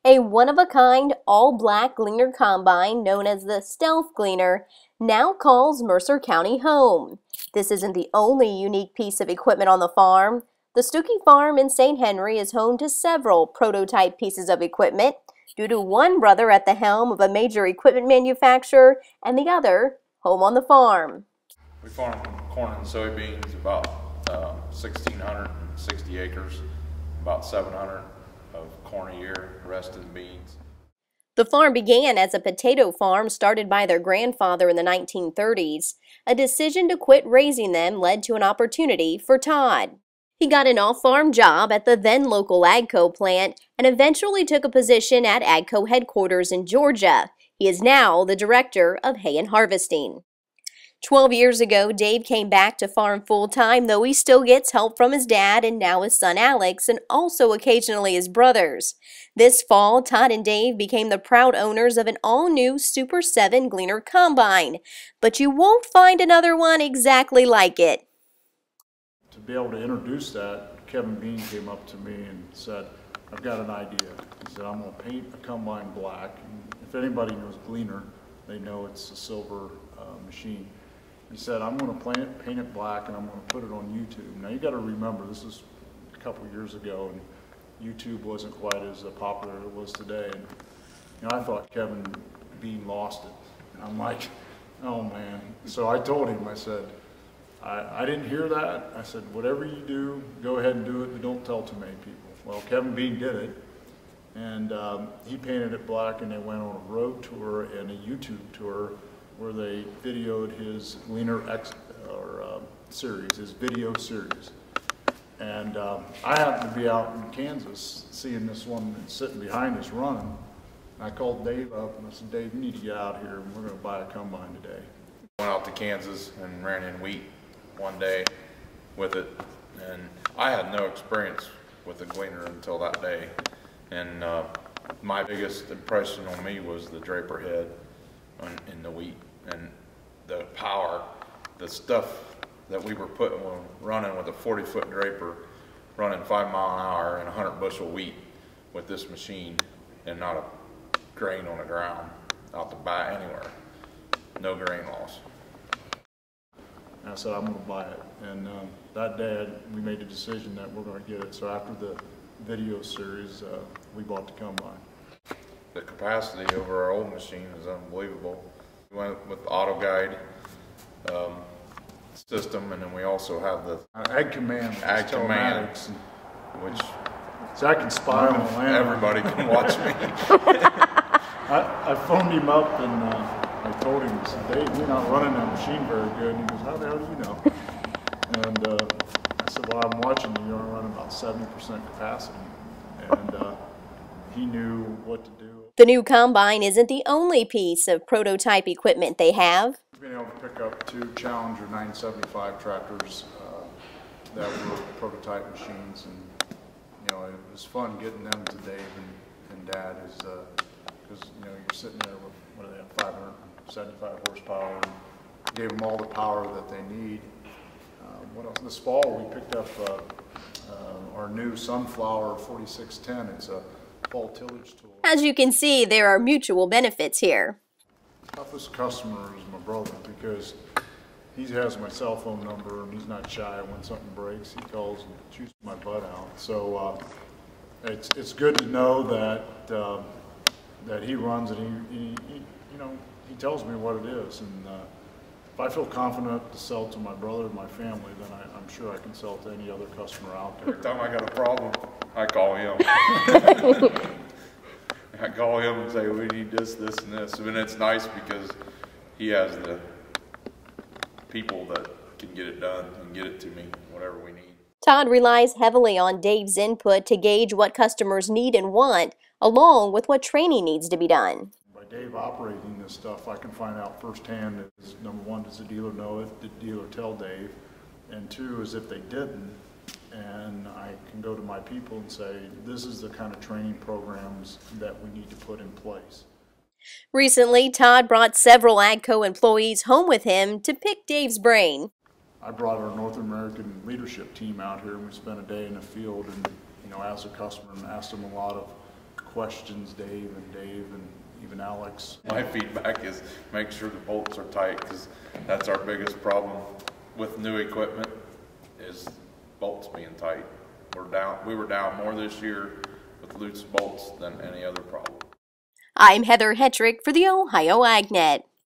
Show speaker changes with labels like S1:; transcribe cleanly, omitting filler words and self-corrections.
S1: A one-of-a-kind, all-black gleaner combine known as the Stealth Gleaner now calls Mercer County home. This isn't the only unique piece of equipment on the farm. The Stucke Farm in St. Henry is home to several prototype pieces of equipment due to one brother at the helm of a major equipment manufacturer and the other home on the farm.
S2: We farm corn and soybeans, about 1,660 acres, about 700 of corn a year, the rest is beans.
S1: The farm began as a potato farm started by their grandfather in the 1930s. A decision to quit raising them led to an opportunity for Todd. He got an off-farm job at the then local AGCO plant and eventually took a position at AGCO headquarters in Georgia. He is now the director of hay and harvesting. 12 years ago, Dave came back to farm full-time, though he still gets help from his dad and now his son Alex, and also occasionally his brothers. This fall, Todd and Dave became the proud owners of an all-new Super 7 Gleaner Combine, but you won't find another one exactly like it.
S3: To be able to introduce that, Kevin Bean came up to me and said, "I've got an idea." He said, "I'm going to paint a combine black." And if anybody knows Gleaner, they know it's a silver machine. He said, "I'm going to paint it black and I'm going to put it on YouTube." Now you got to remember, this is a couple of years ago and YouTube wasn't quite as popular as it was today. And I thought Kevin Bean lost it. And I'm like, oh man. So I told him, I said, I didn't hear that. I said, whatever you do, go ahead and do it, but don't tell too many people. Well, Kevin Bean did it. And he painted it black and they went on a road tour and a YouTube tour where they videoed his Gleaner series, his video series. And I happened to be out in Kansas seeing this one that's sitting behind us running. And I called Dave up and I said, "Dave, you need to get out here and we're going to buy a combine today."
S2: Went out to Kansas and ran in wheat one day with it, and I had no experience with the Gleaner until that day. And my biggest impression on me was the draper head in the wheat and the power, the stuff that we were running with a 40-foot draper, running 5 mile an hour and 100 bushel wheat with this machine, and not a grain on the ground out the back anywhere, no grain loss.
S3: And I said, "I'm going to buy it." And that day we made the decision that we're going to get it. So after the video series, we bought the combine.
S2: The capacity over our old machine is unbelievable. We went with the auto guide system, and then we also have the
S3: Ag Command,
S2: which
S3: so I can spy on the land.
S2: Everybody can watch me.
S3: I phoned him up and I told him, I said, "Dave, you're not running that machine very good." And he goes, "How the hell do you know?" And I said, "Well, I'm watching you. You're running about 70% capacity." And he knew what to do.
S1: The new combine isn't the only piece of prototype equipment they have.
S3: Being able to pick up 2 Challenger 975 tractors that were prototype machines, and it was fun getting them to Dave and Dad, because you're sitting there with, what do they have, 575 horsepower, and gave them all the power that they need. What else? This fall we picked up our new Sunflower 4610. It's a fall tillage tool.
S1: As you can see, there are mutual benefits here.
S3: Toughest customer is my brother, because he has my cell phone number and he's not shy. When something breaks, he calls and chews my butt out. So it's good to know that that he runs and he tells me what it is. And if I feel confident to sell to my brother and my family, then I'm sure I can sell to any other customer out there.
S2: Every time I got a problem, I call him. I call him and say, "We need this, this, and this." And it's nice because he has the people that can get it done and get it to me, whatever we need.
S1: Todd relies heavily on Dave's input to gauge what customers need and want, along with what training needs to be done.
S3: By Dave operating this stuff, I can find out firsthand, number one, does the dealer know it? Did the dealer tell Dave? And 2 is if they didn't, and I can go to my people and say, this is the kind of training programs that we need to put in place.
S1: Recently, Todd brought several AGCO employees home with him to pick Dave's brain.
S3: I brought our North American leadership team out here, and we spent a day in the field and asked the customer and asked them a lot of questions Dave and even Alex.
S2: My feedback is make sure the bolts are tight, because that's our biggest problem with new equipment, is bolts being tight. We were down more this year with loose bolts than any other problem.
S1: I'm Heather Hetrick for the Ohio AgNet.